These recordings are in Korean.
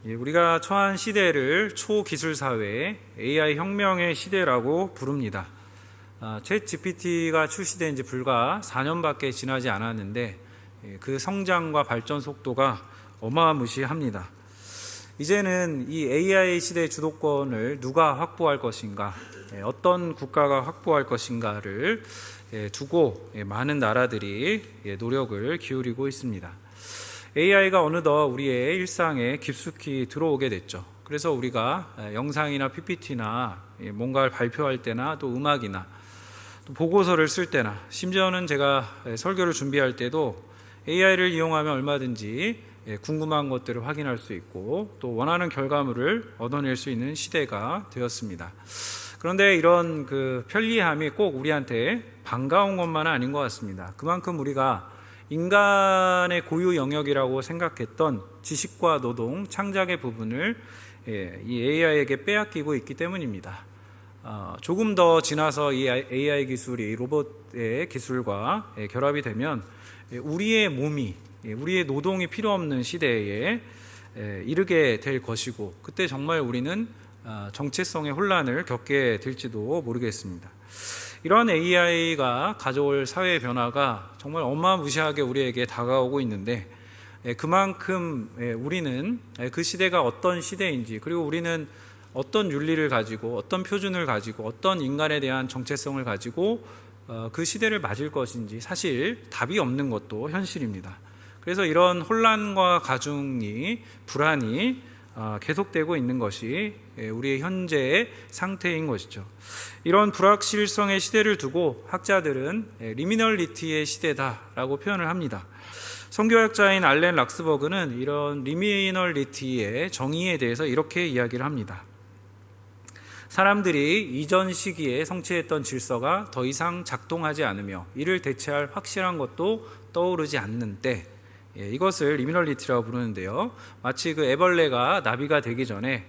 우리가 처한 시대를 초기술 사회, AI 혁명의 시대라고 부릅니다. 챗 GPT가 출시된 지 불과 4년밖에 지나지 않았는데 그 성장과 발전 속도가 어마무시합니다. 이제는 이 AI 시대의 주도권을 누가 확보할 것인가, 어떤 국가가 확보할 것인가를 두고 많은 나라들이 노력을 기울이고 있습니다. AI가 어느덧 우리의 일상에 깊숙이 들어오게 됐죠. 그래서 우리가 영상이나 PPT나 뭔가를 발표할 때나 또 음악이나 또 보고서를 쓸 때나 심지어는 제가 설교를 준비할 때도 AI를 이용하면 얼마든지 궁금한 것들을 확인할 수 있고 또 원하는 결과물을 얻어낼 수 있는 시대가 되었습니다. 그런데 이런 편리함이 꼭 우리한테 반가운 것만은 아닌 것 같습니다. 그만큼 우리가 인간의 고유 영역이라고 생각했던 지식과 노동, 창작의 부분을 이 AI에게 빼앗기고 있기 때문입니다. 조금 더 지나서 이 AI 기술이 로봇의 기술과 결합이 되면 우리의 몸이, 우리의 노동이 필요 없는 시대에 이르게 될 것이고 그때 정말 우리는 정체성의 혼란을 겪게 될지도 모르겠습니다. 이러한 AI가 가져올 사회의 변화가 정말 어마무시하게 우리에게 다가오고 있는데 그만큼 우리는 그 시대가 어떤 시대인지 그리고 우리는 어떤 윤리를 가지고 어떤 표준을 가지고 어떤 인간에 대한 정체성을 가지고 그 시대를 맞을 것인지 사실 답이 없는 것도 현실입니다. 그래서 이런 혼란과 가중이 불안이 계속되고 있는 것이 우리의 현재의 상태인 것이죠. 이런 불확실성의 시대를 두고 학자들은 리미널리티의 시대다라고 표현을 합니다. 선교학자인 알렌 락스버그는 이런 리미널리티의 정의에 대해서 이렇게 이야기를 합니다. 사람들이 이전 시기에 성취했던 질서가 더 이상 작동하지 않으며 이를 대체할 확실한 것도 떠오르지 않는 때, 이것을 리미널리티라고 부르는데요. 마치 애벌레가 나비가 되기 전에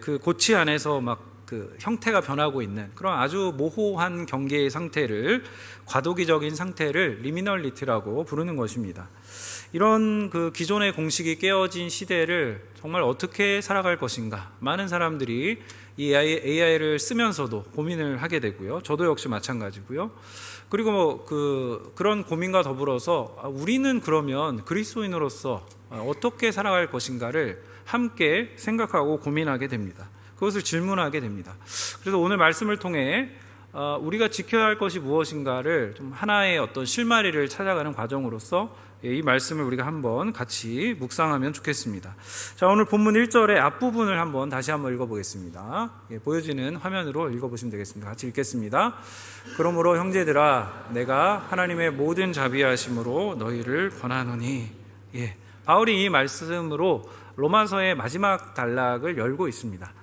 그 고치 안에서 형태가 변하고 있는 그런 아주 모호한 경계의 상태를, 과도기적인 상태를 리미널리티라고 부르는 것입니다. 이런 기존의 공식이 깨어진 시대를 정말 어떻게 살아갈 것인가, 많은 사람들이 이 AI를 쓰면서도 고민을 하게 되고요. 저도 역시 마찬가지고요. 그리고 그런 고민과 더불어서 우리는 그러면 그리스도인으로서 어떻게 살아갈 것인가를 함께 생각하고 고민하게 됩니다. 그것을 질문하게 됩니다. 그래서 오늘 말씀을 통해 우리가 지켜야 할 것이 무엇인가를 좀 하나의 어떤 실마리를 찾아가는 과정으로서 이 말씀을 우리가 한번 같이 묵상하면 좋겠습니다. 자, 오늘 본문 1절의 앞부분을 다시 한번 읽어보겠습니다. 보여지는 화면으로 읽어보시면 되겠습니다. 같이 읽겠습니다. 그러므로 형제들아, 내가 하나님의 모든 자비하심으로 너희를 권하노니. 바울이 이 말씀으로 로마서의 마지막 단락을 열고 있습니다.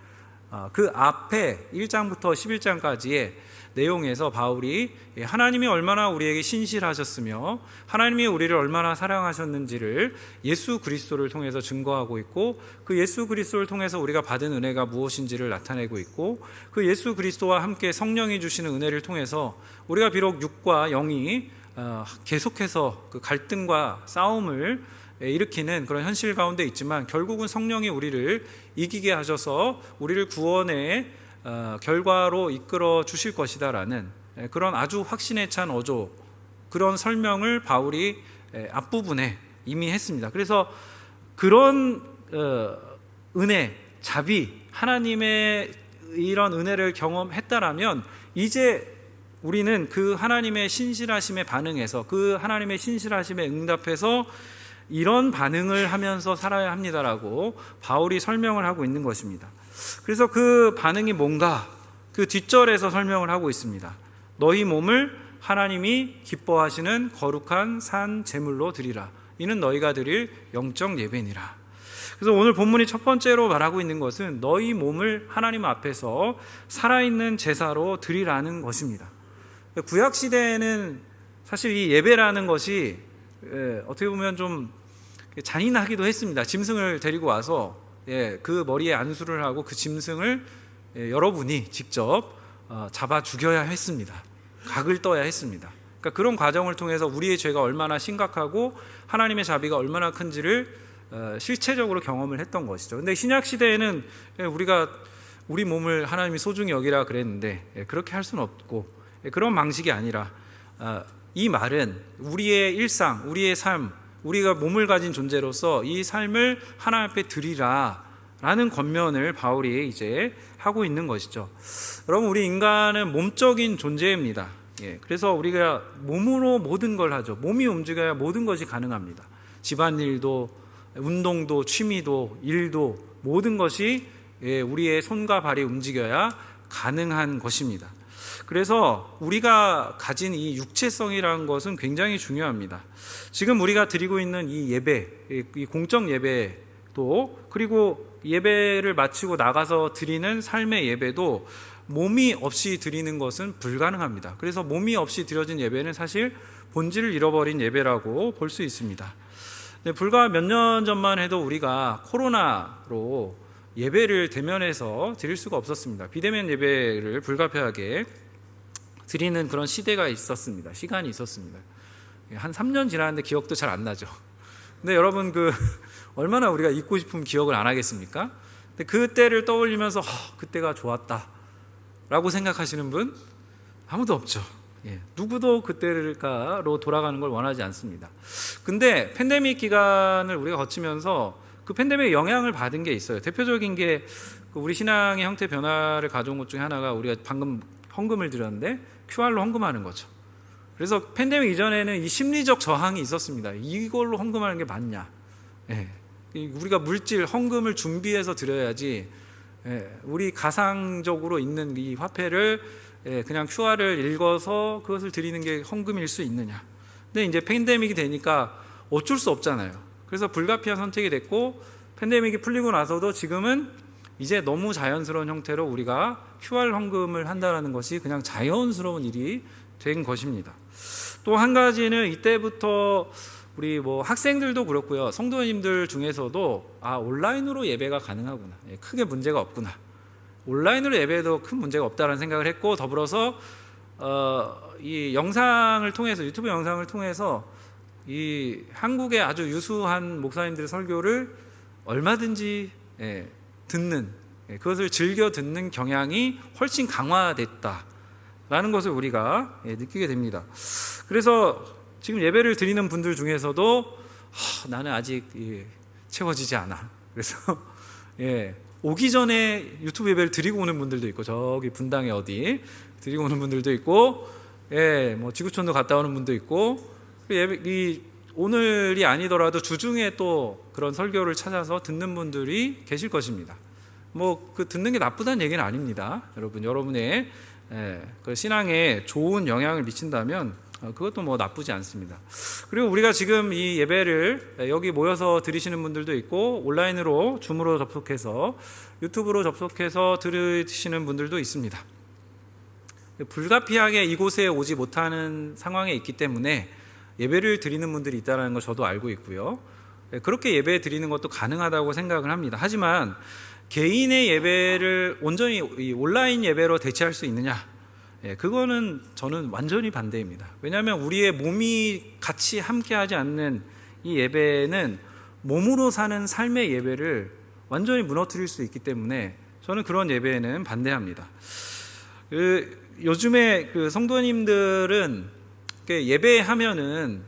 그 앞에 1장부터 11장까지의 내용에서 바울이 하나님이 얼마나 우리에게 신실하셨으며 하나님이 우리를 얼마나 사랑하셨는지를 예수 그리스도를 통해서 증거하고 있고, 그 예수 그리스도를 통해서 우리가 받은 은혜가 무엇인지를 나타내고 있고, 그 예수 그리스도와 함께 성령이 주시는 은혜를 통해서 우리가 비록 육과 영이 계속해서 갈등과 싸움을 일으키는 그런 현실 가운데 있지만 결국은 성령이 우리를 이기게 하셔서 우리를 구원의 결과로 이끌어 주실 것이다라는 그런 아주 확신에 찬 어조, 그런 설명을 바울이 앞부분에 이미 했습니다. 그래서 그런 은혜, 자비, 하나님의 이런 은혜를 경험했다라면 이제 우리는 그 하나님의 신실하심에 반응해서, 그 하나님의 신실하심에 응답해서 이런 반응을 하면서 살아야 합니다라고 바울이 설명을 하고 있는 것입니다. 그래서 그 반응이 뭔가 그 뒷절에서 설명을 하고 있습니다. 너희 몸을 하나님이 기뻐하시는 거룩한 산 제물로 드리라. 이는 너희가 드릴 영적 예배니라. 그래서 오늘 본문이 첫 번째로 말하고 있는 것은 너희 몸을 하나님 앞에서 살아있는 제사로 드리라는 것입니다. 구약 시대에는 사실 이 예배라는 것이 어떻게 보면 좀 잔인하기도 했습니다. 짐승을 데리고 와서 그 머리에 안수를 하고 그 짐승을 여러분이 직접 잡아 죽여야 했습니다. 각을 떠야 했습니다. 그러니까 그런 과정을 통해서 우리의 죄가 얼마나 심각하고 하나님의 자비가 얼마나 큰지를 실체적으로 경험을 했던 것이죠. 근데 신약 시대에는 우리가 우리 몸을 하나님이 소중히 여기라 그랬는데 그렇게 할 수는 없고 그런 방식이 아니라 이 말은 우리의 일상, 우리의 삶, 우리가 몸을 가진 존재로서 이 삶을 하나님 앞에 드리라 라는 권면을 바울이 이제 하고 있는 것이죠. 여러분, 우리 인간은 몸적인 존재입니다. 그래서 우리가 몸으로 모든 걸 하죠. 몸이 움직여야 모든 것이 가능합니다. 집안일도, 운동도, 취미도, 일도, 모든 것이 우리의 손과 발이 움직여야 가능한 것입니다. 그래서 우리가 가진 이 육체성이라는 것은 굉장히 중요합니다. 지금 우리가 드리고 있는 이 예배, 이 공적 예배도, 그리고 예배를 마치고 나가서 드리는 삶의 예배도 몸이 없이 드리는 것은 불가능합니다. 그래서 몸이 없이 드려진 예배는 사실 본질을 잃어버린 예배라고 볼 수 있습니다. 불과 몇 년 전만 해도 우리가 코로나로 예배를 대면해서 드릴 수가 없었습니다. 비대면 예배를 불가피하게 드리는 그런 시대가 있었습니다. 시간이 있었습니다. 한 3년 지났는데 기억도 잘 안 나죠. 근데 여러분, 얼마나 우리가 잊고 싶으면 기억을 안 하겠습니까? 근데 그때를 떠올리면서 그때가 좋았다 라고 생각하시는 분 아무도 없죠. 누구도 그때로 돌아가는 걸 원하지 않습니다. 근데 팬데믹 기간을 우리가 거치면서 그 팬데믹의 영향을 받은 게 있어요. 대표적인 게 우리 신앙의 형태 변화를 가져온 것 중에 하나가, 우리가 방금 헌금을 드렸는데 QR로 헌금하는 거죠. 그래서 팬데믹 이전에는 이 심리적 저항이 있었습니다. 이걸로 헌금하는 게 맞냐? 우리가 물질 헌금을 준비해서 드려야지 우리 가상적으로 있는 이 화폐를 그냥 QR을 읽어서 그것을 드리는 게 헌금일 수 있느냐? 근데 이제 팬데믹이 되니까 어쩔 수 없잖아요. 그래서 불가피한 선택이 됐고, 팬데믹이 풀리고 나서도 지금은 이제 너무 자연스러운 형태로 우리가 QR 헌금을 한다는 것이 그냥 자연스러운 일이 된 것입니다. 또 한 가지는 이때부터 우리 학생들도 그렇고요, 성도님들 중에서도 온라인으로 예배가 가능하구나, 크게 문제가 없구나, 온라인으로 예배도 큰 문제가 없다는 생각을 했고, 더불어서 이 영상을 통해서, 유튜브 영상을 통해서 이 한국의 아주 유수한 목사님들의 설교를 얼마든지 듣는, 그것을 즐겨 듣는 경향이 훨씬 강화됐다라는 것을 우리가 느끼게 됩니다. 그래서 지금 예배를 드리는 분들 중에서도 나는 아직 채워지지 않아, 그래서 오기 전에 유튜브 예배를 드리고 오는 분들도 있고, 저기 분당에 어디 드리고 오는 분들도 있고, 지구촌도 갔다 오는 분도 있고, 오늘이 아니더라도 주중에 또 그런 설교를 찾아서 듣는 분들이 계실 것입니다. 듣는 게 나쁘다는 얘기는 아닙니다. 여러분의 그 신앙에 좋은 영향을 미친다면 그것도 나쁘지 않습니다. 그리고 우리가 지금 이 예배를 여기 모여서 들으시는 분들도 있고, 온라인으로 줌으로 접속해서, 유튜브로 접속해서 들으시는 분들도 있습니다. 불가피하게 이곳에 오지 못하는 상황에 있기 때문에 예배를 드리는 분들이 있다는 걸 저도 알고 있고요, 그렇게 예배 드리는 것도 가능하다고 생각을 합니다. 하지만 개인의 예배를 온전히 온라인 예배로 대체할 수 있느냐, 그거는 저는 완전히 반대입니다. 왜냐하면 우리의 몸이 같이 함께하지 않는 이 예배는 몸으로 사는 삶의 예배를 완전히 무너뜨릴 수 있기 때문에 저는 그런 예배에는 반대합니다. 요즘에 성도님들은 예배하면은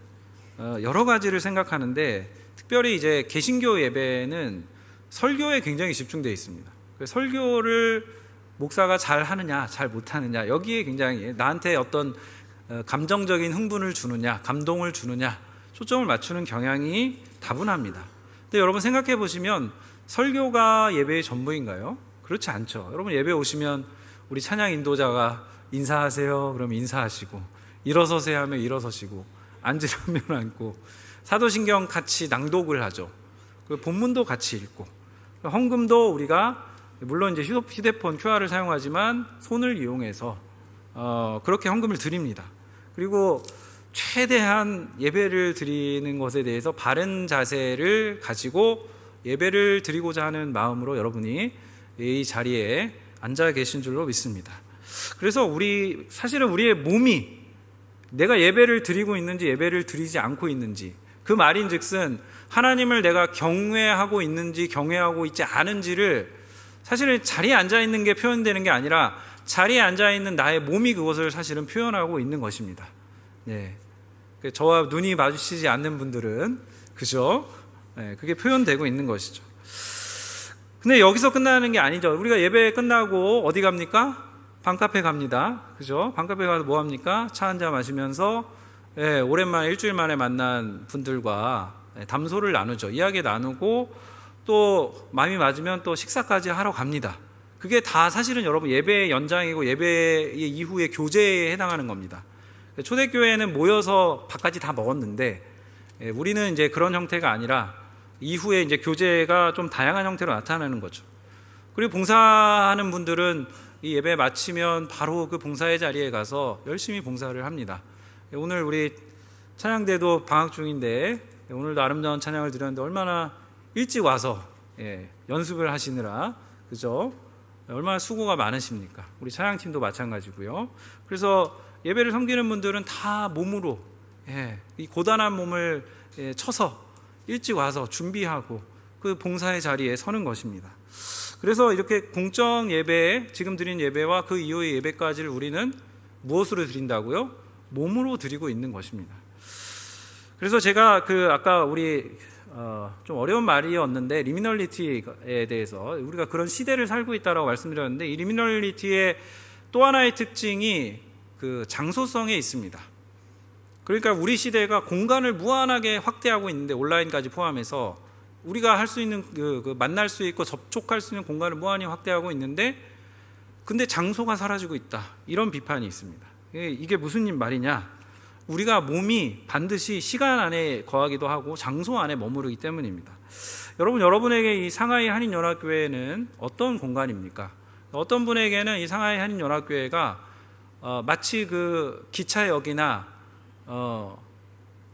여러 가지를 생각하는데, 특별히 이제 개신교 예배는 설교에 굉장히 집중되어 있습니다. 설교를 목사가 잘 하느냐 잘 못하느냐, 여기에 굉장히 나한테 어떤 감정적인 흥분을 주느냐, 감동을 주느냐, 초점을 맞추는 경향이 다분합니다. 근데 여러분 생각해 보시면 설교가 예배의 전부인가요? 그렇지 않죠. 여러분 예배 오시면 우리 찬양 인도자가 인사하세요 그러면 인사하시고, 일어서세요 하면 일어서시고, 앉으라면 앉고, 사도신경 같이 낭독을 하죠. 본문도 같이 읽고, 헌금도 우리가 물론 이제 휴대폰 QR을 사용하지만 손을 이용해서 그렇게 헌금을 드립니다. 그리고 최대한 예배를 드리는 것에 대해서 바른 자세를 가지고 예배를 드리고자 하는 마음으로 여러분이 이 자리에 앉아 계신 줄로 믿습니다. 그래서 사실은 우리의 몸이 내가 예배를 드리고 있는지 예배를 드리지 않고 있는지, 그 말인즉슨 하나님을 내가 경외하고 있는지 경외하고 있지 않은지를 사실은 자리에 앉아 있는 게 표현되는 게 아니라 자리에 앉아 있는 나의 몸이 그것을 사실은 표현하고 있는 것입니다. 네. 저와 눈이 마주치지 않는 분들은 그죠? 네, 그게 표현되고 있는 것이죠. 근데 여기서 끝나는 게 아니죠. 우리가 예배 끝나고 어디 갑니까? 방카페 갑니다. 그죠? 방카페 가서 뭐 합니까? 차 한잔 마시면서 오랜만에 일주일 만에 만난 분들과 담소를 나누죠. 이야기 나누고 또 마음이 맞으면 또 식사까지 하러 갑니다. 그게 다 사실은 여러분 예배의 연장이고 예배 이후의 교제에 해당하는 겁니다. 초대교회는 모여서 밥까지 다 먹었는데 우리는 이제 그런 형태가 아니라 이후에 이제 교제가 좀 다양한 형태로 나타나는 거죠. 그리고 봉사하는 분들은 이 예배 마치면 바로 그 봉사의 자리에 가서 열심히 봉사를 합니다. 오늘 우리 찬양대도 방학 중인데 오늘도 아름다운 찬양을 드렸는데 얼마나 일찍 와서 연습을 하시느라 그죠? 얼마나 수고가 많으십니까? 우리 찬양팀도 마찬가지고요. 그래서 예배를 섬기는 분들은 다 몸으로 이 고단한 몸을 쳐서 일찍 와서 준비하고 그 봉사의 자리에 서는 것입니다. 그래서 이렇게 공적 예배, 지금 드린 예배와 그 이후의 예배까지를 우리는 무엇으로 드린다고요? 몸으로 드리고 있는 것입니다. 그래서 제가 아까 우리 좀 어려운 말이었는데 리미널리티에 대해서 우리가 그런 시대를 살고 있다라고 말씀드렸는데 이 리미널리티의 또 하나의 특징이 그 장소성에 있습니다. 그러니까 우리 시대가 공간을 무한하게 확대하고 있는데 온라인까지 포함해서 우리가 할 수 있는 만날 수 있고 접촉할 수 있는 공간을 무한히 확대하고 있는데 근데 장소가 사라지고 있다. 이런 비판이 있습니다. 이게 무슨 말이냐? 우리가 몸이 반드시 시간 안에 거하기도 하고 장소 안에 머무르기 때문입니다. 여러분에게 이 상하이 한인연합교회는 어떤 공간입니까? 어떤 분에게는 이 상하이 한인연합교회가 마치 그 기차역이나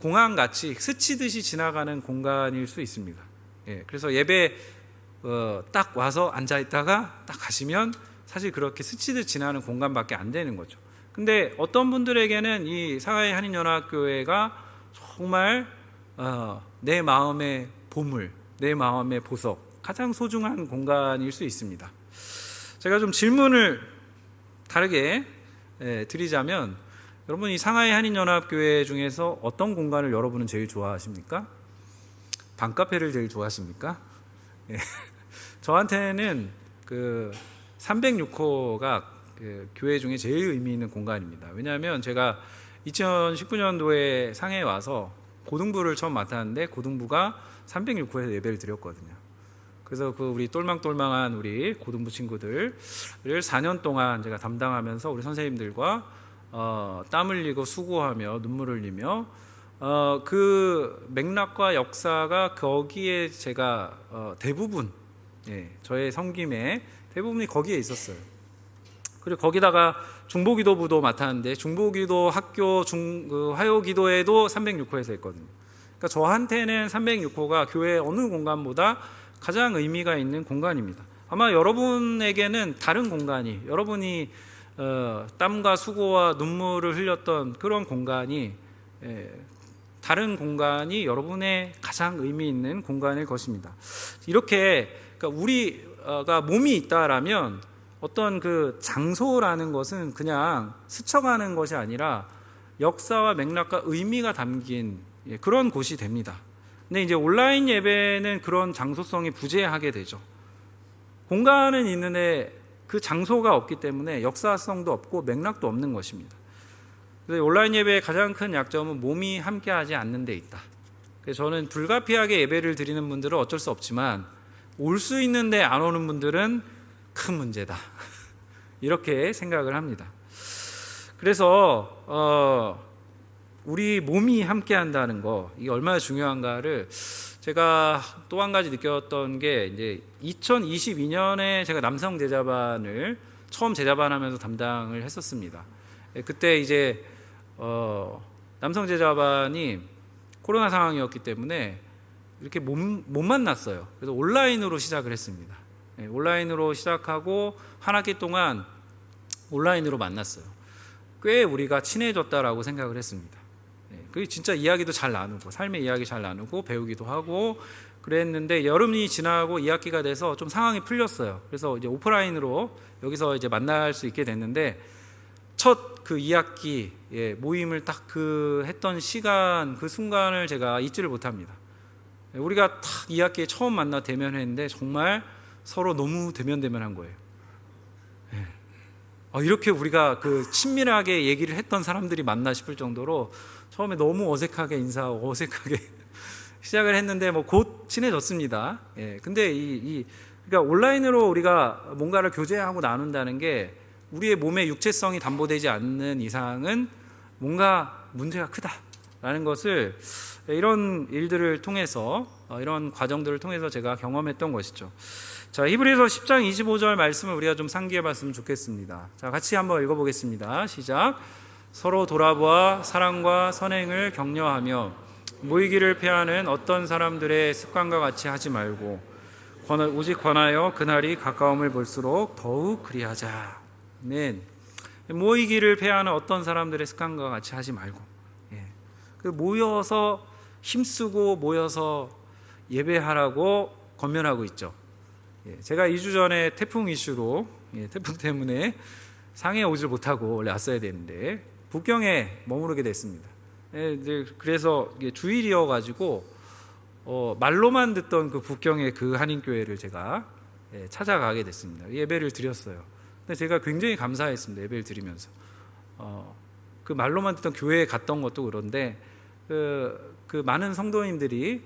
공항같이 스치듯이 지나가는 공간일 수 있습니다. 그래서 예배 딱 와서 앉아 있다가 딱 가시면 사실 그렇게 스치듯 지나는 공간밖에 안 되는 거죠. 근데 어떤 분들에게는 이 상하이 한인연합교회가 정말 내 마음의 보물, 내 마음의 보석, 가장 소중한 공간일 수 있습니다. 제가 좀 질문을 다르게 드리자면 여러분 이 상하이 한인연합교회 중에서 어떤 공간을 여러분은 제일 좋아하십니까? 방카페를 제일 좋아하십니까? 저한테는 그 306호가 그 교회 중에 제일 의미 있는 공간입니다. 왜냐하면 제가 2019년도에 상해에 와서 고등부를 처음 맡았는데 고등부가 306호에서 예배를 드렸거든요. 그래서 그 우리 똘망똘망한 우리 고등부 친구들을 4년 동안 제가 담당하면서 우리 선생님들과 땀 흘리고 수고하며 눈물 흘리며 그 맥락과 역사가 거기에 제가 대부분 저의 섬김의 대부분이 거기에 있었어요. 그리고 거기다가 중보기도부도 맡았는데 중보기도 학교 화요기도에도 306호에서 했거든요. 그러니까 저한테는 306호가 교회 어느 공간보다 가장 의미가 있는 공간입니다. 아마 여러분에게는 다른 공간이 여러분이 땀과 수고와 눈물을 흘렸던 그런 공간이 다른 공간이 여러분의 가장 의미 있는 공간일 것입니다. 이렇게 그러니까 우리가 몸이 있다라면 어떤 그 장소라는 것은 그냥 스쳐가는 것이 아니라 역사와 맥락과 의미가 담긴 그런 곳이 됩니다. 근데 이제 온라인 예배는 그런 장소성이 부재하게 되죠. 공간은 있는데 그 장소가 없기 때문에 역사성도 없고 맥락도 없는 것입니다. 그래서 온라인 예배의 가장 큰 약점은 몸이 함께하지 않는 데 있다. 그래서 저는 불가피하게 예배를 드리는 분들은 어쩔 수 없지만 올 수 있는데 안 오는 분들은 큰 문제다. 이렇게 생각을 합니다. 그래서 우리 몸이 함께한다는 거 이게 얼마나 중요한가를 제가 또 한 가지 느꼈던 게 이제 2022년에 제가 남성 제자반을 처음 제자반하면서 담당을 했었습니다. 그때 이제 남성 제자반이 코로나 상황이었기 때문에 이렇게 못 만났어요. 그래서 온라인으로 시작을 했습니다. 온라인으로 시작하고 한 학기 동안 온라인으로 만났어요. 꽤 우리가 친해졌다라고 생각을 했습니다. 그 진짜 이야기도 잘 나누고 삶의 이야기 잘 나누고 배우기도 하고 그랬는데 여름이 지나고 2학기가 돼서 좀 상황이 풀렸어요. 그래서 이제 오프라인으로 여기서 이제 만날 수 있게 됐는데 첫 그 2학기 모임을 딱 그 했던 시간 그 순간을 제가 잊지를 못합니다. 우리가 딱 2학기에 처음 만나 대면했는데 정말 서로 너무 대면대면한 거예요. 이렇게 우리가 그 친밀하게 얘기를 했던 사람들이 맞나 싶을 정도로 처음에 너무 어색하게 인사하고 어색하게 시작을 했는데 뭐 곧 친해졌습니다. 근데 그러니까 온라인으로 우리가 뭔가를 교제하고 나눈다는 게 우리의 몸의 육체성이 담보되지 않는 이상은 뭔가 문제가 크다라는 것을 이런 일들을 통해서 이런 과정들을 통해서 제가 경험했던 것이죠. 자, 히브리서 10장 25절 말씀을 우리가 좀 상기해 봤으면 좋겠습니다. 자, 같이 한번 읽어보겠습니다. 시작. 서로 돌아보아 사랑과 선행을 격려하며 모이기를 패하는 어떤 사람들의 습관과 같이 하지 말고 오직 권하여 그날이 가까움을 볼수록 더욱 그리하자. 네. 모이기를 패하는 어떤 사람들의 습관과 같이 하지 말고 모여서 힘쓰고 모여서 예배하라고 권면하고 있죠. 제가 2주 전에 태풍 이슈로 태풍 때문에 상해에 오질 못하고 원래 왔어야 되는데 북경에 머무르게 됐습니다. 그래서 주일이어가지고 말로만 듣던 그 북경의 그 한인교회를 제가 찾아가게 됐습니다. 예배를 드렸어요. 근데 제가 굉장히 감사했습니다. 예배를 드리면서 그 말로만 듣던 교회에 갔던 것도 그런데 그 많은 성도님들이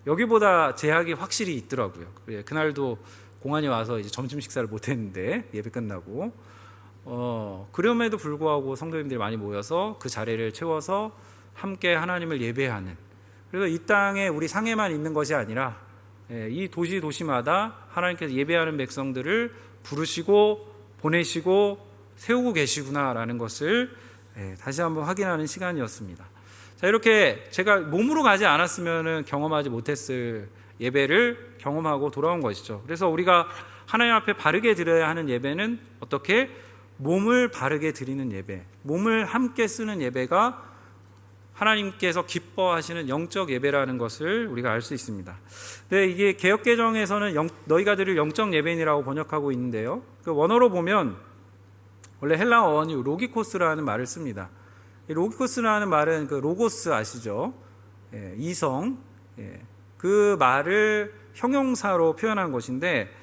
여기보다 제약이 확실히 있더라고요. 그날도 공안이 와서 이제 점심 식사를 못했는데 예배 끝나고 그럼에도 불구하고 성도님들이 많이 모여서 그 자리를 채워서 함께 하나님을 예배하는, 그래서 이 땅에 우리 상해만 있는 것이 아니라 이 도시마다 하나님께서 예배하는 백성들을 부르시고 보내시고 세우고 계시구나라는 것을 다시 한번 확인하는 시간이었습니다. 자, 이렇게 제가 몸으로 가지 않았으면 경험하지 못했을 예배를 경험하고 돌아온 것이죠. 그래서 우리가 하나님 앞에 바르게 드려야 하는 예배는 어떻게? 몸을 바르게 드리는 예배, 몸을 함께 쓰는 예배가 하나님께서 기뻐하시는 영적 예배라는 것을 우리가 알 수 있습니다. 네, 이게 개역개정에서는 너희가 드릴 영적 예배인이라고 번역하고 있는데요. 그 원어로 보면 원래 헬라어 원이 로기코스라는 말을 씁니다. 이 로기코스라는 말은 그 로고스 아시죠? 이성, 그 말을 형용사로 표현한 것인데,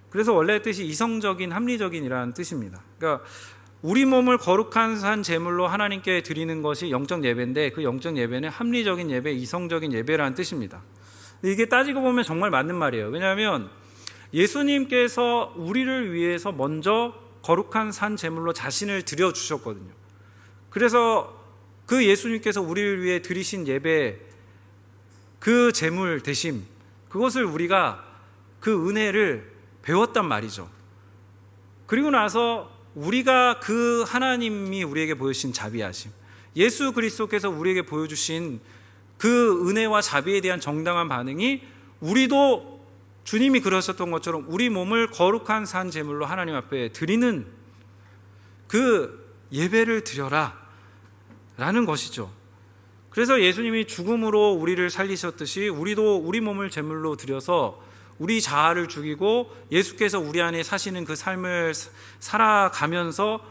그래서 원래 뜻이 이성적인, 합리적인이라는 뜻입니다. 그러니까 우리 몸을 거룩한 산 제물로 하나님께 드리는 것이 영적 예배인데, 그 영적 예배는 합리적인 예배, 이성적인 예배라는 뜻입니다. 이게 따지고 보면 정말 맞는 말이에요. 왜냐하면 예수님께서 우리를 위해서 먼저 거룩한 산 제물로 자신을 드려주셨거든요. 그래서 그 예수님께서 우리를 위해 드리신 예배, 그 제물 대심, 그것을 우리가 그 은혜를 배웠단 말이죠. 그리고 나서 우리가 그 하나님이 우리에게 보여주신 자비하심, 예수 그리스도께서 우리에게 보여주신 그 은혜와 자비에 대한 정당한 반응이, 우리도 주님이 그러셨던 것처럼 우리 몸을 거룩한 산 제물로 하나님 앞에 드리는 그 예배를 드려라 라는 것이죠. 그래서 예수님이 죽음으로 우리를 살리셨듯이 우리도 우리 몸을 제물로 드려서 우리 자아를 죽이고 예수께서 우리 안에 사시는 그 삶을 살아가면서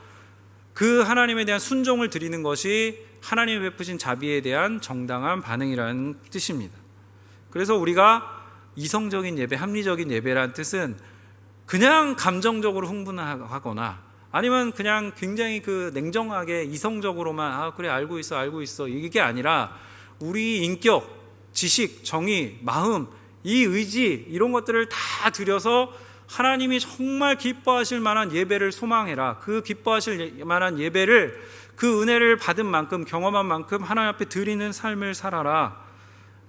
그 하나님에 대한 순종을 드리는 것이 하나님이 베푸신 자비에 대한 정당한 반응이라는 뜻입니다. 그래서 우리가 이성적인 예배, 합리적인 예배라는 뜻은 그냥 감정적으로 흥분하거나 아니면 그냥 굉장히 그 냉정하게 이성적으로만 그래 알고 있어 이게 아니라 우리 인격, 지식, 정의, 마음, 이 의지 이런 것들을 다 들여서 하나님이 정말 기뻐하실 만한 예배를 소망해라. 그 기뻐하실 만한 예배를, 그 은혜를 받은 만큼, 경험한 만큼 하나님 앞에 드리는 삶을 살아라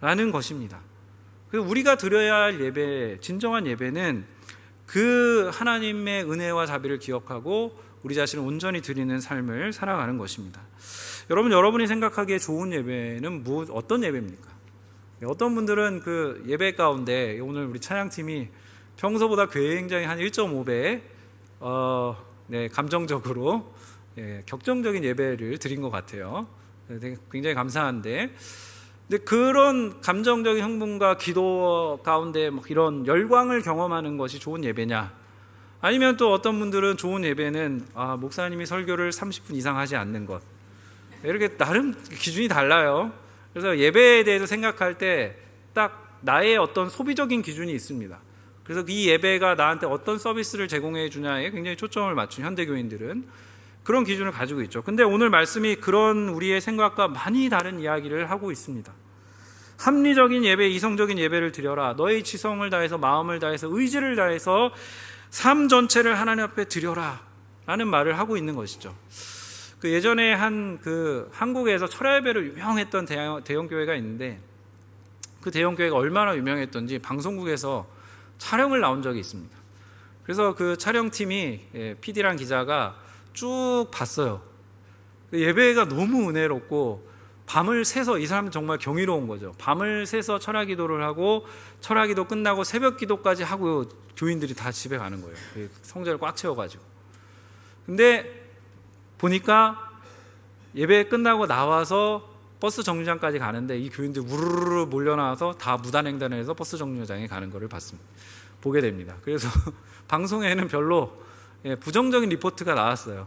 라는 것입니다. 우리가 드려야 할 예배, 진정한 예배는 그 하나님의 은혜와 자비를 기억하고 우리 자신을 온전히 드리는 삶을 살아가는 것입니다. 여러분이 생각하기에 좋은 예배는 어떤 예배입니까? 어떤 분들은 그 예배 가운데 오늘 우리 찬양팀이 평소보다 굉장히 한 1.5배 감정적으로 격정적인 예배를 드린 것 같아요. 되게 굉장히 감사한데, 근데 그런 감정적인 흥분과 기도 가운데 막 이런 열광을 경험하는 것이 좋은 예배냐? 아니면 또 어떤 분들은 좋은 예배는 목사님이 설교를 30분 이상 하지 않는 것, 이렇게 나름 기준이 달라요. 그래서 예배에 대해서 생각할 때 딱 나의 어떤 소비적인 기준이 있습니다. 그래서 이 예배가 나한테 어떤 서비스를 제공해 주냐에 굉장히 초점을 맞춘 현대교인들은 그런 기준을 가지고 있죠. 근데 오늘 말씀이 그런 우리의 생각과 많이 다른 이야기를 하고 있습니다. 합리적인 예배, 이성적인 예배를 드려라. 너의 지성을 다해서, 마음을 다해서, 의지를 다해서 삶 전체를 하나님 앞에 드려라 라는 말을 하고 있는 것이죠. 그 예전에 한국에서 철야 예배로 유명했던 대형 교회가 있는데, 그 대형 교회가 얼마나 유명했던지 방송국에서 촬영을 나온 적이 있습니다. 그래서 그 촬영팀이, PD랑 기자가 쭉 봤어요. 예배가 너무 은혜롭고 밤을 새서, 이 사람은 정말 경이로운 거죠. 밤을 새서 철야 기도를 하고 철야 기도 끝나고 새벽 기도까지 하고 교인들이 다 집에 가는 거예요. 성전을 꽉 채워가지고. 근데 보니까 예배 끝나고 나와서 버스 정류장까지 가는데 이 교인들 우르르 몰려나와서 다 무단횡단을 해서 버스 정류장에 가는 것을 보게 됩니다. 그래서 방송에는 별로 부정적인 리포트가 나왔어요.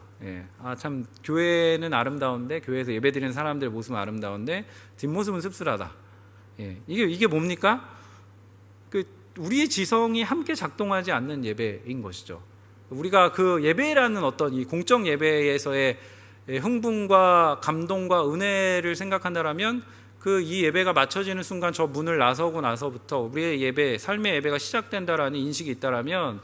참 교회는 아름다운데, 교회에서 예배드리는 사람들의 모습은 아름다운데 뒷모습은 씁쓸하다. 이게 뭡니까? 우리의 지성이 함께 작동하지 않는 예배인 것이죠. 우리가 그 예배라는 어떤 이 공적 예배에서의 흥분과 감동과 은혜를 생각한다라면, 이 예배가 마쳐지는 순간 저 문을 나서고 나서부터 우리의 예배, 삶의 예배가 시작된다라는 인식이 있다라면,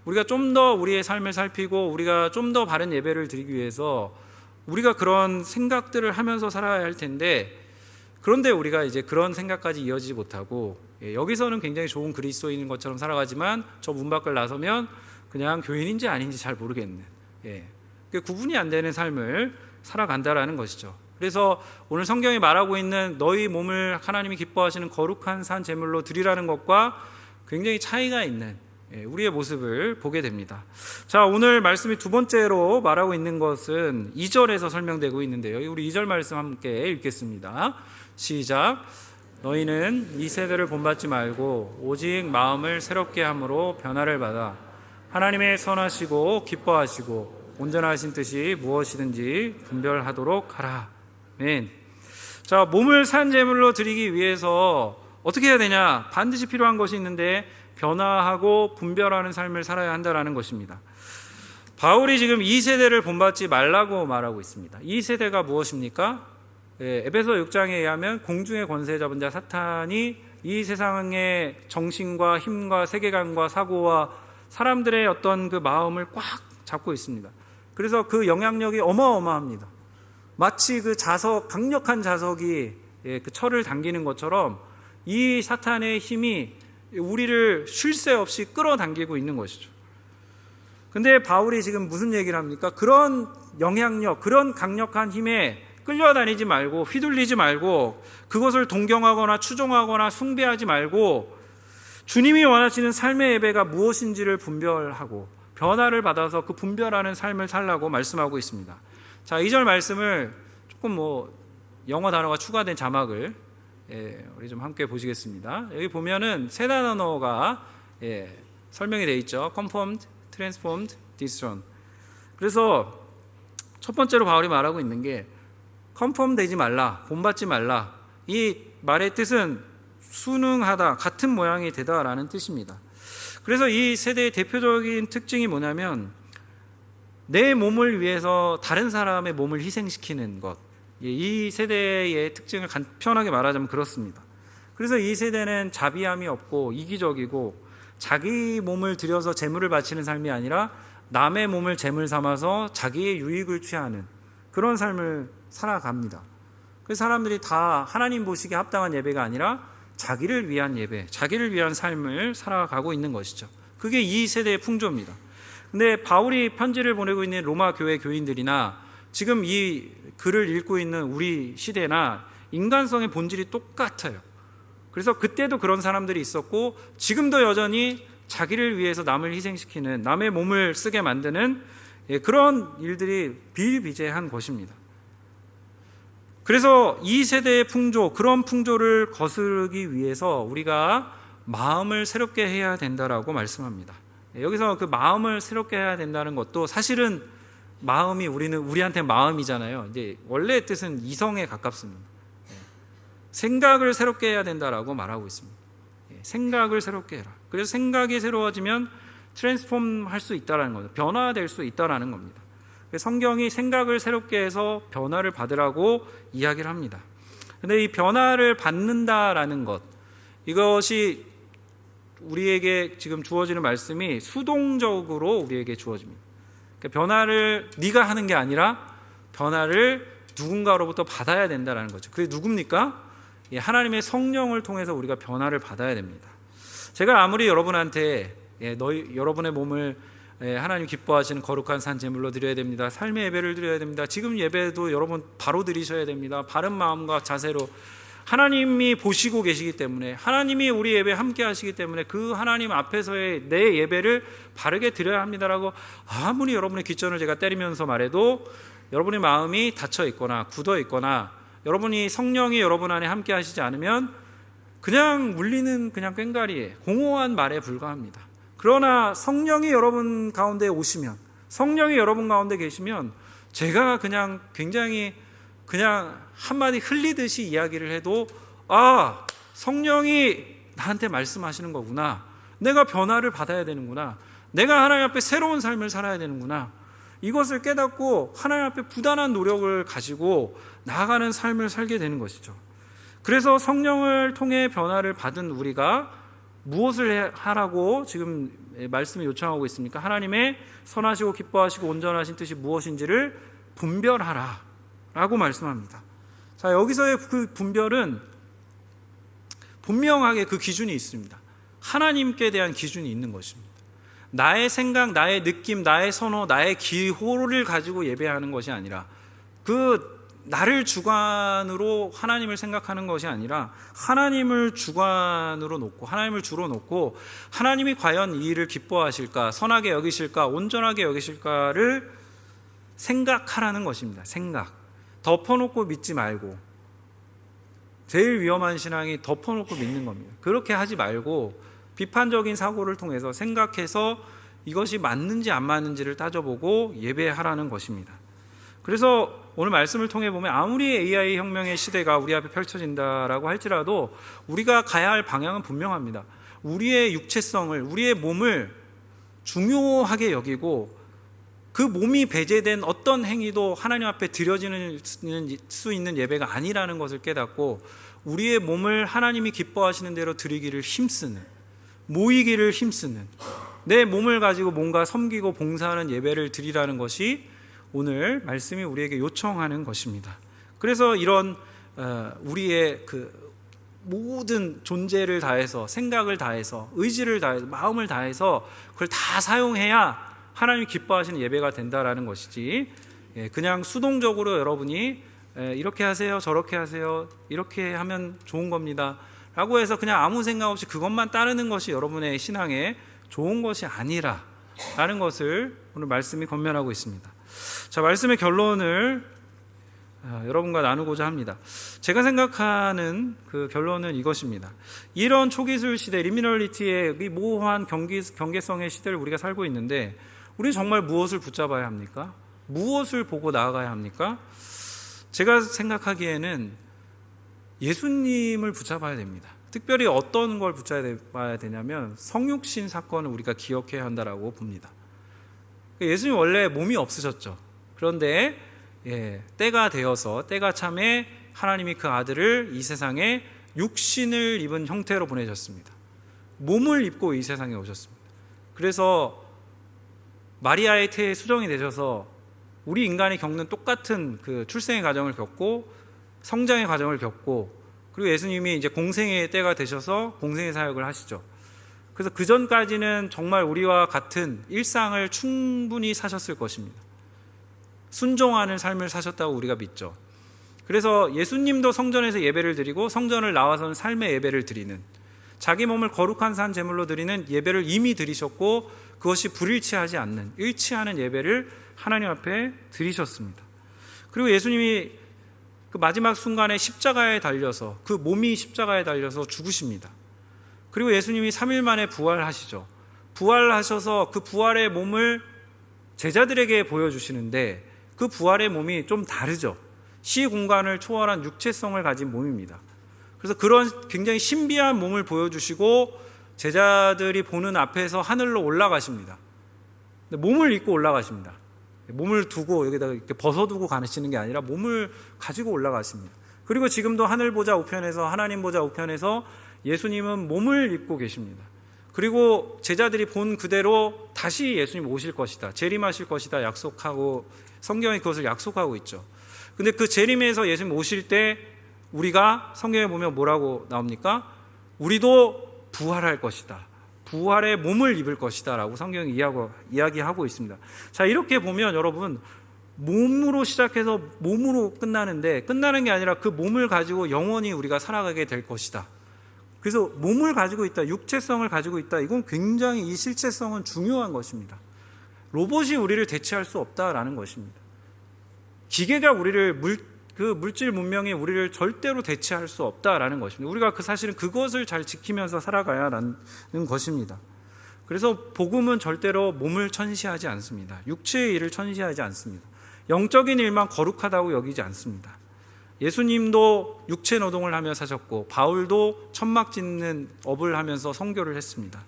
우리가 좀 더 우리의 삶을 살피고 우리가 좀 더 바른 예배를 드리기 위해서 우리가 그런 생각들을 하면서 살아야 할 텐데, 그런데 우리가 이제 그런 생각까지 이어지지 못하고, 여기서는 굉장히 좋은 그리스도인인 것처럼 살아가지만 저 문 밖을 나서면 그냥 교인인지 아닌지 잘 모르겠는, 구분이 안 되는 삶을 살아간다라는 것이죠. 그래서 오늘 성경이 말하고 있는 너희 몸을 하나님이 기뻐하시는 거룩한 산 제물로 드리라는 것과 굉장히 차이가 있는 우리의 모습을 보게 됩니다. 자, 오늘 말씀이 두 번째로 말하고 있는 것은 2절에서 설명되고 있는데요. 우리 2절 말씀 함께 읽겠습니다. 시작. 너희는 이 세대를 본받지 말고 오직 마음을 새롭게 함으로 변화를 받아 하나님의 선하시고 기뻐하시고 온전하신 뜻이 무엇이든지 분별하도록 하라. 아멘. 자, 몸을 산 제물로 드리기 위해서 어떻게 해야 되냐? 반드시 필요한 것이 있는데 변화하고 분별하는 삶을 살아야 한다는 것입니다. 바울이 지금 이 세대를 본받지 말라고 말하고 있습니다. 이 세대가 무엇입니까? 에베소 6장에 의하면 공중의 권세 잡은 자 사탄이 이 세상의 정신과 힘과 세계관과 사고와 사람들의 어떤 그 마음을 꽉 잡고 있습니다. 그래서 그 영향력이 어마어마합니다. 마치 그 자석, 강력한 자석이 그 철을 당기는 것처럼 이 사탄의 힘이 우리를 쉴 새 없이 끌어당기고 있는 것이죠. 근데 바울이 지금 무슨 얘기를 합니까? 그런 영향력, 그런 강력한 힘에 끌려다니지 말고, 휘둘리지 말고, 그것을 동경하거나 추종하거나 숭배하지 말고, 주님이 원하시는 삶의 예배가 무엇인지를 분별하고 변화를 받아서 그 분별하는 삶을 살라고 말씀하고 있습니다. 자, 2절 말씀을 조금 영어 단어가 추가된 자막을 우리 좀 함께 보시겠습니다. 여기 보면은 세 단어가 설명이 되어 있죠. Conformed, Transformed, Discerned. 그래서 첫 번째로 바울이 말하고 있는 게 컨펌 되지 말라, 본받지 말라. 이 말의 뜻은 순응하다, 같은 모양이 되다라는 뜻입니다. 그래서 이 세대의 대표적인 특징이 뭐냐면 내 몸을 위해서 다른 사람의 몸을 희생시키는 것. 이 세대의 특징을 간편하게 말하자면 그렇습니다. 그래서 이 세대는 자비함이 없고 이기적이고 자기 몸을 들여서 제물을 바치는 삶이 아니라 남의 몸을 제물 삼아서 자기의 유익을 취하는 그런 삶을 살아갑니다. 그 사람들이 다 하나님 보시기에 합당한 예배가 아니라 자기를 위한 예배, 자기를 위한 삶을 살아가고 있는 것이죠. 그게 이 세대의 풍조입니다. 근데 바울이 편지를 보내고 있는 로마 교회 교인들이나 지금 이 글을 읽고 있는 우리 시대나 인간성의 본질이 똑같아요. 그래서 그때도 그런 사람들이 있었고 지금도 여전히 자기를 위해서 남을 희생시키는, 남의 몸을 쓰게 만드는 그런 일들이 비일비재한 것입니다. 그래서 이 세대의 풍조, 그런 풍조를 거스르기 위해서 우리가 마음을 새롭게 해야 된다라고 말씀합니다. 여기서 그 마음을 새롭게 해야 된다는 것도 사실은 마음이 우리한테 마음이잖아요. 이제 원래의 뜻은 이성에 가깝습니다. 생각을 새롭게 해야 된다라고 말하고 있습니다. 생각을 새롭게 해라. 그래서 생각이 새로워지면 트랜스폼 할 수 있다라는 거죠. 변화될 수 있다라는 겁니다. 성경이 생각을 새롭게 해서 변화를 받으라고 이야기를 합니다. 근데 이 변화를 받는다라는 것, 이것이 우리에게 지금 주어지는 말씀이 수동적으로 우리에게 주어집니다. 그러니까 변화를 네가 하는 게 아니라 변화를 누군가로부터 받아야 된다는 거죠. 그게 누굽니까? 하나님의 성령을 통해서 우리가 변화를 받아야 됩니다. 제가 아무리 여러분한테 여러분의 몸을 하나님 기뻐하시는 거룩한 산 제물로 드려야 됩니다. 삶의 예배를 드려야 됩니다. 지금 예배도 여러분 바로 드리셔야 됩니다. 바른 마음과 자세로 하나님이 보시고 계시기 때문에, 하나님이 우리 예배에 함께 하시기 때문에 그 하나님 앞에서의 내 예배를 바르게 드려야 합니다라고 아무리 여러분의 귀전을 제가 때리면서 말해도 여러분의 마음이 닫혀 있거나 굳어 있거나 여러분이 성령이 여러분 안에 함께 하시지 않으면 그냥 물리는 그냥 꽹과리에 공허한 말에 불과합니다. 그러나 성령이 여러분 가운데 오시면, 성령이 여러분 가운데 계시면 제가 그냥 굉장히 그냥 한마디 흘리듯이 이야기를 해도 성령이 나한테 말씀하시는 거구나, 내가 변화를 받아야 되는구나, 내가 하나님 앞에 새로운 삶을 살아야 되는구나, 이것을 깨닫고 하나님 앞에 부단한 노력을 가지고 나아가는 삶을 살게 되는 것이죠. 그래서 성령을 통해 변화를 받은 우리가 무엇을 하라고 지금 말씀을 요청하고 있습니까? 하나님의 선하시고 기뻐하시고 온전하신 뜻이 무엇인지를 분별하라 라고 말씀합니다. 자, 여기서의 그 분별은 분명하게 그 기준이 있습니다. 하나님께 대한 기준이 있는 것입니다. 나의 생각, 나의 느낌, 나의 선호, 나의 기호를 가지고 예배하는 것이 아니라, 나를 주관으로 하나님을 생각하는 것이 아니라 하나님을 주관으로 놓고, 하나님을 주로 놓고 하나님이 과연 이 일을 기뻐하실까, 선하게 여기실까, 온전하게 여기실까를 생각하라는 것입니다. 생각. 덮어놓고 믿지 말고, 제일 위험한 신앙이 덮어놓고 믿는 겁니다. 그렇게 하지 말고 비판적인 사고를 통해서 생각해서 이것이 맞는지 안 맞는지를 따져보고 예배하라는 것입니다. 그래서 오늘 말씀을 통해 보면 아무리 AI 혁명의 시대가 우리 앞에 펼쳐진다라고 할지라도 우리가 가야 할 방향은 분명합니다. 우리의 육체성을, 우리의 몸을 중요하게 여기고 그 몸이 배제된 어떤 행위도 하나님 앞에 드려지는 수 있는 예배가 아니라는 것을 깨닫고 우리의 몸을 하나님이 기뻐하시는 대로 드리기를 힘쓰는, 모이기를 힘쓰는, 내 몸을 가지고 뭔가 섬기고 봉사하는 예배를 드리라는 것이 오늘 말씀이 우리에게 요청하는 것입니다. 그래서 이런 우리의 그 모든 존재를 다해서, 생각을 다해서, 의지를 다해서, 마음을 다해서 그걸 다 사용해야 하나님이 기뻐하시는 예배가 된다라는 것이지, 그냥 수동적으로 여러분이 이렇게 하세요, 저렇게 하세요, 이렇게 하면 좋은 겁니다 라고 해서 그냥 아무 생각 없이 그것만 따르는 것이 여러분의 신앙에 좋은 것이 아니라 라는 것을 오늘 말씀이 권면하고 있습니다. 자, 말씀의 결론을 여러분과 나누고자 합니다. 제가 생각하는 그 결론은 이것입니다. 이런 초기술 시대, 리미널리티의 이 모호한 경계성의 시대를 우리가 살고 있는데 우리는 정말 무엇을 붙잡아야 합니까? 무엇을 보고 나아가야 합니까? 제가 생각하기에는 예수님을 붙잡아야 됩니다. 특별히 어떤 걸 붙잡아야 되냐면 성육신 사건을 우리가 기억해야 한다라고 봅니다. 예수님 원래 몸이 없으셨죠. 그런데 때가 되어서, 때가 참에 하나님이 그 아들을 이 세상에 육신을 입은 형태로 보내셨습니다. 몸을 입고 이 세상에 오셨습니다. 그래서 마리아의 태에 수정이 되셔서 우리 인간이 겪는 똑같은 그 출생의 과정을 겪고 성장의 과정을 겪고, 그리고 예수님이 이제 공생의 때가 되셔서 공생의 사역을 하시죠. 그래서 그 전까지는 정말 우리와 같은 일상을 충분히 사셨을 것입니다. 순종하는 삶을 사셨다고 우리가 믿죠. 그래서 예수님도 성전에서 예배를 드리고 성전을 나와서는 삶의 예배를 드리는, 자기 몸을 거룩한 산 제물로 드리는 예배를 이미 드리셨고 그것이 불일치하지 않는, 일치하는 예배를 하나님 앞에 드리셨습니다. 그리고 예수님이 그 마지막 순간에 십자가에 달려서 그 몸이 십자가에 달려서 죽으십니다. 그리고 예수님이 3일 만에 부활하시죠. 부활하셔서 그 부활의 몸을 제자들에게 보여주시는데 그 부활의 몸이 좀 다르죠. 시 공간을 초월한 육체성을 가진 몸입니다. 그래서 그런 굉장히 신비한 몸을 보여주시고 제자들이 보는 앞에서 하늘로 올라가십니다. 몸을 입고 올라가십니다. 몸을 두고 여기다가 이렇게 벗어두고 가시는 게 아니라 몸을 가지고 올라가십니다. 그리고 지금도 하늘 보좌 우편에서, 하나님 보좌 우편에서 예수님은 몸을 입고 계십니다. 그리고 제자들이 본 그대로 다시 예수님 오실 것이다, 재림하실 것이다 약속하고, 성경이 그것을 약속하고 있죠. 근데 그 재림에서 예수님 오실 때 우리가 성경에 보면 뭐라고 나옵니까? 우리도 부활할 것이다, 부활의 몸을 입을 것이다 라고 성경이 이야기하고 있습니다. 자, 이렇게 보면 여러분, 몸으로 시작해서 몸으로 끝나는데, 끝나는 게 아니라 그 몸을 가지고 영원히 우리가 살아가게 될 것이다. 그래서 몸을 가지고 있다, 육체성을 가지고 있다, 이건 굉장히, 이 실체성은 중요한 것입니다. 로봇이 우리를 대체할 수 없다라는 것입니다. 기계가 우리를 물질 문명이 우리를 절대로 대체할 수 없다라는 것입니다. 우리가 사실은 그것을 잘 지키면서 살아가야 하는 것입니다. 그래서 복음은 절대로 몸을 천시하지 않습니다. 육체의 일을 천시하지 않습니다. 영적인 일만 거룩하다고 여기지 않습니다. 예수님도 육체 노동을 하며 사셨고, 바울도 천막 짓는 업을 하면서 선교를 했습니다.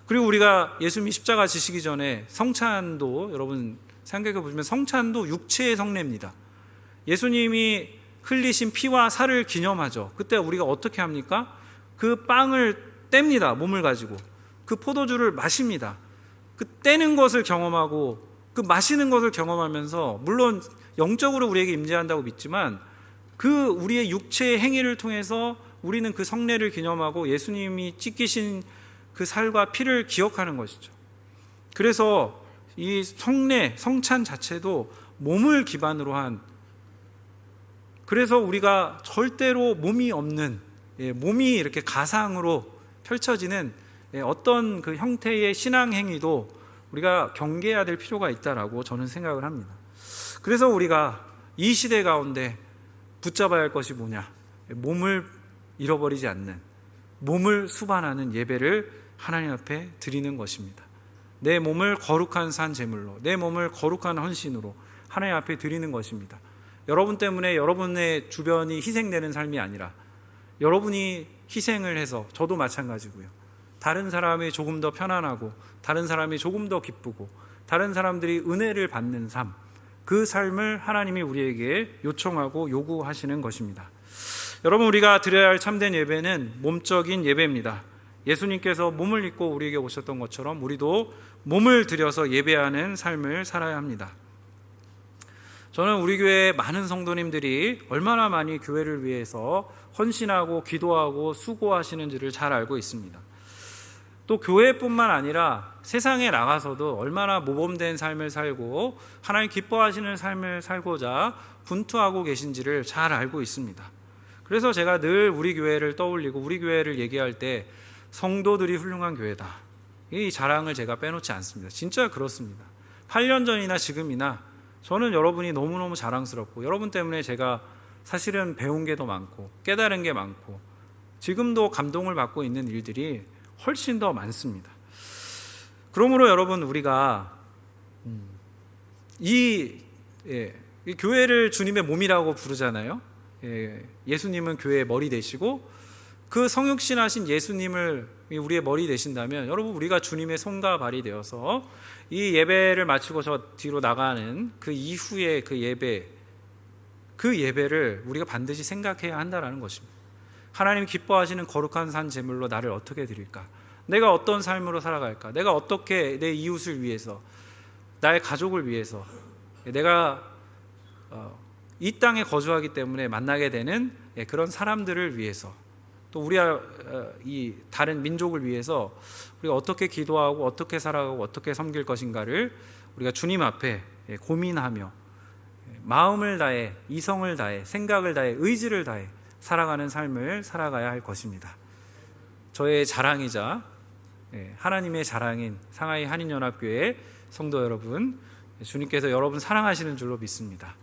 그리고 우리가 예수님이 십자가 지시기 전에 성찬도, 여러분 생각해 보시면 성찬도 육체의 성례입니다. 예수님이 흘리신 피와 살을 기념하죠. 그때 우리가 어떻게 합니까? 그 빵을 뗍니다. 몸을 가지고 그 포도주를 마십니다. 그 떼는 것을 경험하고 그 마시는 것을 경험하면서, 물론 영적으로 우리에게 임재한다고 믿지만 그 우리의 육체의 행위를 통해서 우리는 그 성례를 기념하고 예수님이 찢기신 그 살과 피를 기억하는 것이죠. 그래서 이 성례, 성찬 자체도 몸을 기반으로 한, 그래서 우리가 절대로 몸이 없는, 몸이 이렇게 가상으로 펼쳐지는 어떤 그 형태의 신앙 행위도 우리가 경계해야 될 필요가 있다라고 저는 생각을 합니다. 그래서 우리가 이 시대 가운데 붙잡아야 할 것이 뭐냐? 몸을 잃어버리지 않는, 몸을 수반하는 예배를 하나님 앞에 드리는 것입니다. 내 몸을 거룩한 산 제물로, 내 몸을 거룩한 헌신으로 하나님 앞에 드리는 것입니다. 여러분 때문에 여러분의 주변이 희생되는 삶이 아니라, 여러분이 희생을 해서, 저도 마찬가지고요, 다른 사람이 조금 더 편안하고, 다른 사람이 조금 더 기쁘고, 다른 사람들이 은혜를 받는 삶, 그 삶을 하나님이 우리에게 요청하고 요구하시는 것입니다. 여러분, 우리가 드려야 할 참된 예배는 몸적인 예배입니다. 예수님께서 몸을 입고 우리에게 오셨던 것처럼 우리도 몸을 들여서 예배하는 삶을 살아야 합니다. 저는 우리 교회 많은 성도님들이 얼마나 많이 교회를 위해서 헌신하고 기도하고 수고하시는지를 잘 알고 있습니다. 또 교회뿐만 아니라 세상에 나가서도 얼마나 모범된 삶을 살고 하나님 기뻐하시는 삶을 살고자 분투하고 계신지를 잘 알고 있습니다. 그래서 제가 늘 우리 교회를 떠올리고 우리 교회를 얘기할 때 성도들이 훌륭한 교회다, 이 자랑을 제가 빼놓지 않습니다. 진짜 그렇습니다. 8년 전이나 지금이나 저는 여러분이 너무너무 자랑스럽고, 여러분 때문에 제가 사실은 배운 게 더 많고 깨달은 게 많고 지금도 감동을 받고 있는 일들이 훨씬 더 많습니다. 그러므로 여러분, 우리가 이 교회를 주님의 몸이라고 부르잖아요. 예수님은 교회의 머리 되시고, 그 성육신하신 예수님을 우리의 머리 되신다면, 여러분, 우리가 주님의 손과 발이 되어서 이 예배를 마치고 저 뒤로 나가는 그 이후에 그 예배를 우리가 반드시 생각해야 한다는 것입니다. 하나님 기뻐하시는 거룩한 산 제물로 나를 어떻게 드릴까? 내가 어떤 삶으로 살아갈까? 내가 어떻게 내 이웃을 위해서, 나의 가족을 위해서, 내가 이 땅에 거주하기 때문에 만나게 되는 그런 사람들을 위해서, 또 우리 이 다른 민족을 위해서 우리가 어떻게 기도하고 어떻게 살아가고 어떻게 섬길 것인가를 우리가 주님 앞에 고민하며 마음을 다해, 이성을 다해, 생각을 다해, 의지를 다해 살아가는 삶을 살아가야 할 것입니다. 저의 자랑이자 하나님의 자랑인 상하이 한인연합교회 성도 여러분, 주님께서 여러분 사랑하시는 줄로 믿습니다.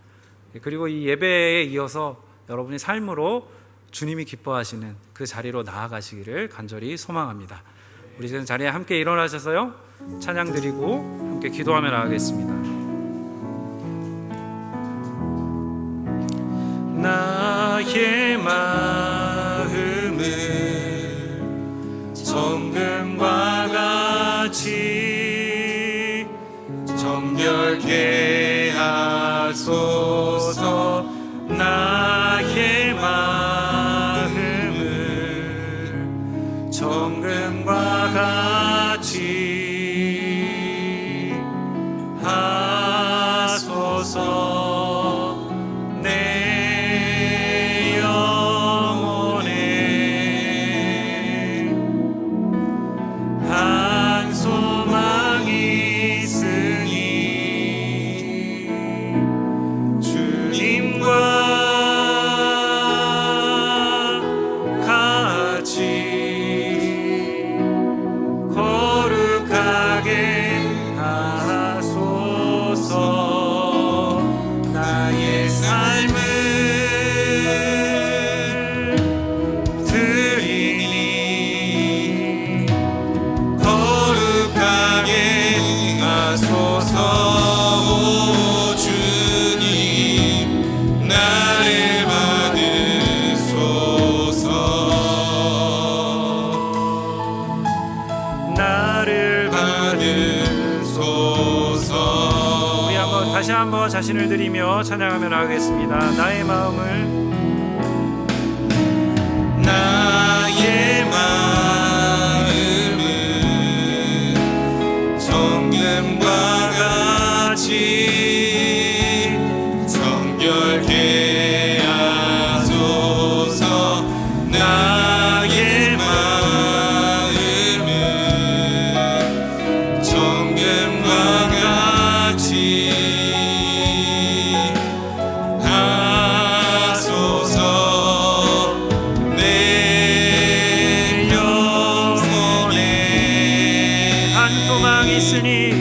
그리고 이 예배에 이어서 여러분의 삶으로 주님이 기뻐하시는 그 자리로 나아가시기를 간절히 소망합니다. 우리 지금 자리에 함께 일어나셔서요, 찬양 드리고 함께 기도하며 나가겠습니다. 나의 마음을 정금과 같이 정결케 하소서. 나의 마음을 정금과 같이 하소서. 내 영혼에 한 소망이 있으니 주님과 같이 거룩하게 하소서. 나의 삶을 드리니 거룩하게 하소서. 오 주님, 나를 받으소서. 나를 받으소서. 우리 다시 한번 자신을 드리며 찬양하며 나가겠습니다. 나의 마음을 정금과 같이 정결케 하소서. 나의 마음을 정금과 같이 하소서. 내 영혼에 한 소망이 있으니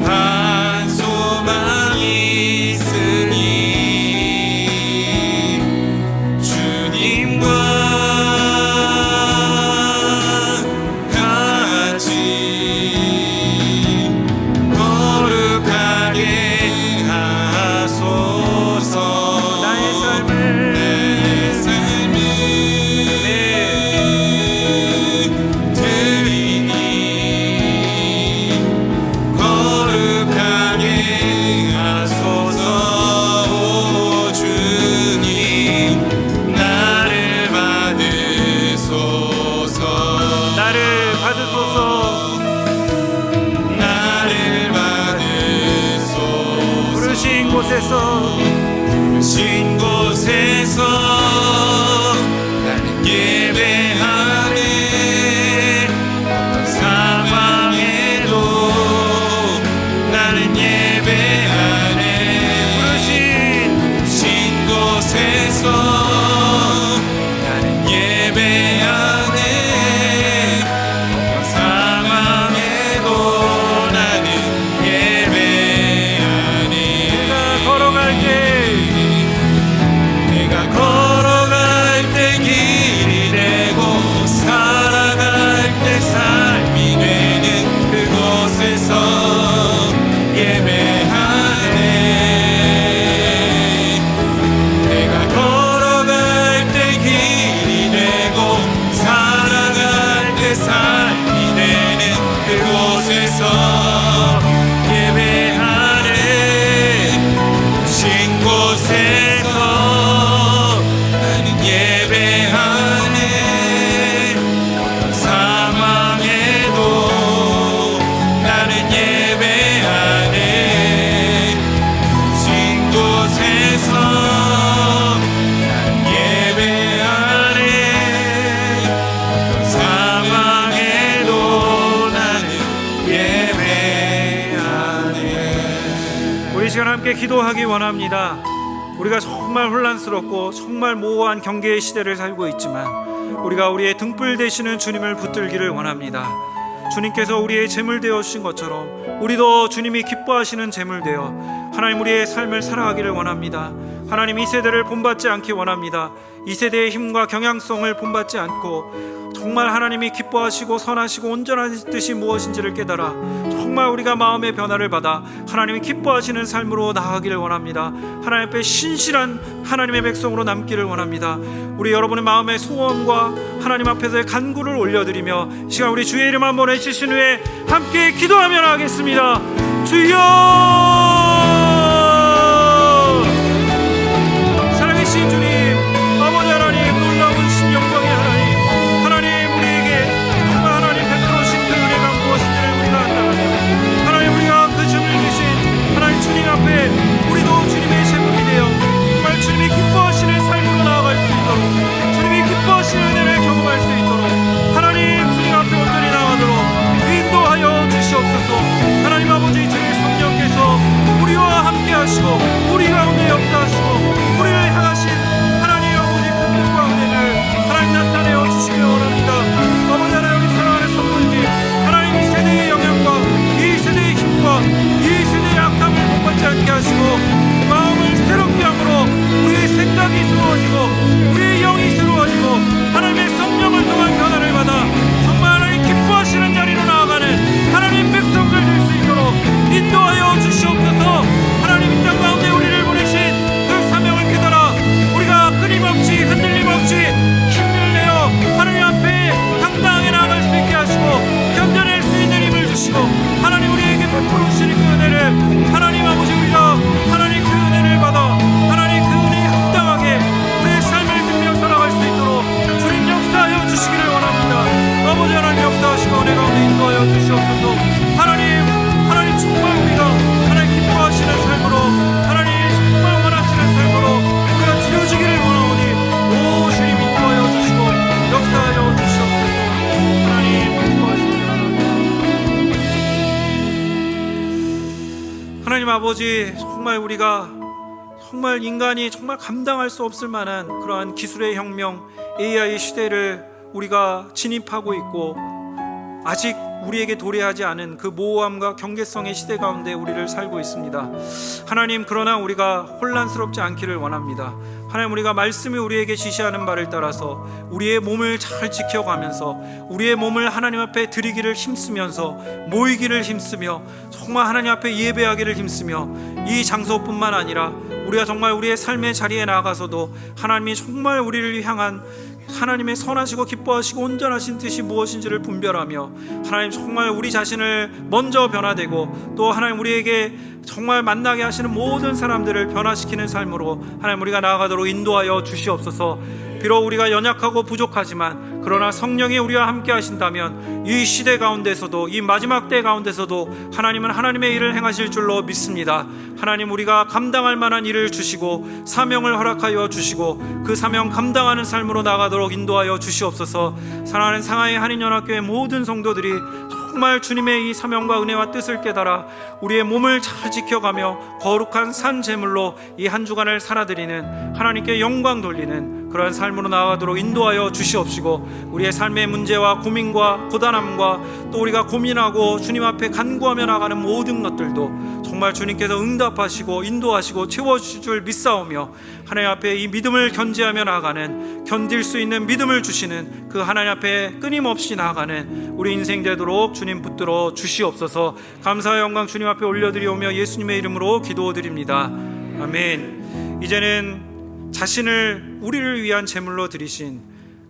한 소망이 있으니 주님과 같이 거룩하게 하소서. 나의 삶을 드리니 거룩하게 하소서. 오 주님, 나를 받으소서. 나를 받으소서. 나를 받으소서. 부르신 곳에서 나는 예배하네. 어떤 상황에도 나는 예배하네. 부르신 곳에서 나는 예배하네. 어떤 상황에도 나는 예배하네. 내가 걸어갈 때 길이 되고 살아갈 때 삶이 되는 그곳에서 예배하네. 내가 걸어갈 때 길이 되고 살아갈 때 삶이 되는 그곳에서 예배하네. 신 곳에서 나는 예배하네. 어떤 상황에도 나는 예배하네. 신 곳에서 나는 예배하네. 어떤 상황에도 나는 예배하네. 우리 시간 함께 기도하기 원합니다. 우리가 정말 혼란스럽고 정말 모호한 경계의 시대를 살고 있지만 우리가 우리의 등불 되시는 주님을 붙들기를 원합니다. 주님께서 우리의 재물 되어 주신 것처럼 우리도 주님이 기뻐하시는 재물 되어 하나님 우리의 삶을 살아가기를 원합니다. 하나님 이 세대를 본받지 않기 원합니다. 이 세대의 힘과 경향성을 본받지 않고 정말 하나님이 기뻐하시고 선하시고 온전한 뜻이 무엇인지를 깨달아 정말 우리가 마음의 변화를 받아 하나님이 기뻐하시는 삶으로 나아가기를 원합니다. 하나님 앞에 신실한 하나님의 백성으로 남기를 원합니다. 우리 여러분의 마음의 소원과 하나님 앞에서의 간구를 올려드리며 이 시간 우리 주의 이름 한번 외치신 후에 함께 기도하며 나가겠습니다. 주여! 살아계신 주님, 아버지 하나님, 놀라운 신 영광의 하나님, 하나님 우리에게 정말 하나님 베풀어신 그 은혜가 무엇인지를 우리가 안다면 하나님 우리가 그 주님을 계신 하나님 주님 앞에 우리도 주님의 제물이 되어 정말 주님이 기뻐하시는 삶으로 나아갈 수 있도록 주님이 기뻐하시는 은혜를 경험할 수 있도록 하나님 주님 앞에 온전히 나가도록 인도하여 주시옵소서. 하나님 아버지 주의 성령께서 우리와 함께 하시고 우리 가운데 역사하시고 우리를 향하신 하나님 아버지 그 뜻과 은혜를 하나님 나타내어 주시길 원합니다. 아버지 하나님 우리 사랑하는 성도님, 하나님 이 세대의 영향과 이 세대의 힘과 이 세대의 악함을 못받지 않게 하시고 마음을 새롭게 함으로 우리의 생각이 새로워지고 우리의 영이 새로워지고 하나님의 성령을 통한 변화를 받아 정말 하나님 기뻐하시는 자리로 나아가는 하나님 백성들 될 수 있도록 인도하여 주시옵소서. 하나님 이 땅 가운데 우리를 보내신 그 사명을 깨달아 우리가 끊임없이 흔들림 없이 힘을 내어 하나님 앞에 당당하게 나아갈 수 있게 하시고 견뎌낼 수 있는 힘을 주시고 하나님 우리에게 베풀어 주시는 그 은혜를 하나님 아버지 우리가 하나님 그 은혜를 받아 하나님 그 은혜에 합당하게 우리의 삶을 누리며 살아갈 수 있도록 주님 역사하여 주시기를 원합니다. 아버지 하나님 역사하시고 은혜 가운데 인도하여 주시옵소서. 하나님 정말 우리가 하나님 기뻐하시는 삶으로 하나님 정말 원하시는 삶으로 우리가 드려지기를 원하오니 오 주님 인도하여 주시고 역사하여 주시옵소서. 하나님 기뻐하시는 하나님 아버지, 정말 우리가 정말 인간이 정말 감당할 수 없을 만한 그러한 기술의 혁명 AI 시대를 우리가 진입하고 있고 아직 우리에게 도래하지 않은 그 모호함과 경계성의 시대 가운데 우리를 살고 있습니다. 하나님, 그러나 우리가 혼란스럽지 않기를 원합니다. 하나님, 우리가 말씀이 우리에게 지시하는 바를 따라서 우리의 몸을 잘 지켜가면서 우리의 몸을 하나님 앞에 드리기를 힘쓰면서 모이기를 힘쓰며 정말 하나님 앞에 예배하기를 힘쓰며 이 장소뿐만 아니라 우리가 정말 우리의 삶의 자리에 나아가서도 하나님이 정말 우리를 향한 하나님의 선하시고 기뻐하시고 온전하신 뜻이 무엇인지를 분별하며 하나님 정말 우리 자신을 먼저 변화되고 또 하나님 우리에게 정말 만나게 하시는 모든 사람들을 변화시키는 삶으로 하나님 우리가 나아가도록 인도하여 주시옵소서. 비록 우리가 연약하고 부족하지만 그러나 성령이 우리와 함께 하신다면 이 시대 가운데서도 이 마지막 때 가운데서도 하나님은 하나님의 일을 행하실 줄로 믿습니다. 하나님, 우리가 감당할 만한 일을 주시고 사명을 허락하여 주시고 그 사명 감당하는 삶으로 나가도록 인도하여 주시옵소서. 사랑하는 상하이 한인연합교회 모든 성도들이 정말 주님의 이 사명과 은혜와 뜻을 깨달아 우리의 몸을 잘 지켜가며 거룩한 산 제물로 이 한 주간을 살아드리는 하나님께 영광 돌리는 그러한 삶으로 나아가도록 인도하여 주시옵시고 우리의 삶의 문제와 고민과 고단함과 또 우리가 고민하고 주님 앞에 간구하며 나가는 모든 것들도 정말 주님께서 응답하시고 인도하시고 채워주실 줄 믿사오며 하나님 앞에 이 믿음을 견지하며 나아가는 견딜 수 있는 믿음을 주시는 그 하나님 앞에 끊임없이 나아가는 우리 인생 되도록 주님 붙들어 주시옵소서. 감사와 영광 주님 앞에 올려드리오며 예수님의 이름으로 기도드립니다. 아멘. 이제는 자신을 우리를 위한 제물로 드리신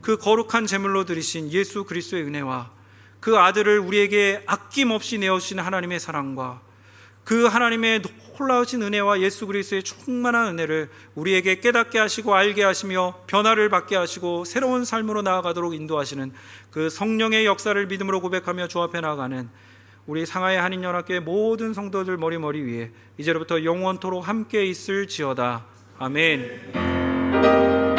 그 거룩한 제물로 드리신 예수 그리스도의 은혜와 그 아들을 우리에게 아낌없이 내어주신 하나님의 사랑과 그 하나님의 놀라우신 은혜와 예수 그리스도의 충만한 은혜를 우리에게 깨닫게 하시고 알게 하시며 변화를 받게 하시고 새로운 삶으로 나아가도록 인도하시는 그 성령의 역사를 믿음으로 고백하며 주 앞에 나아가는 우리 상하이 한인연합교회 모든 성도들 머리 위에 이제로부터 영원토록 함께 있을지어다. 아멘.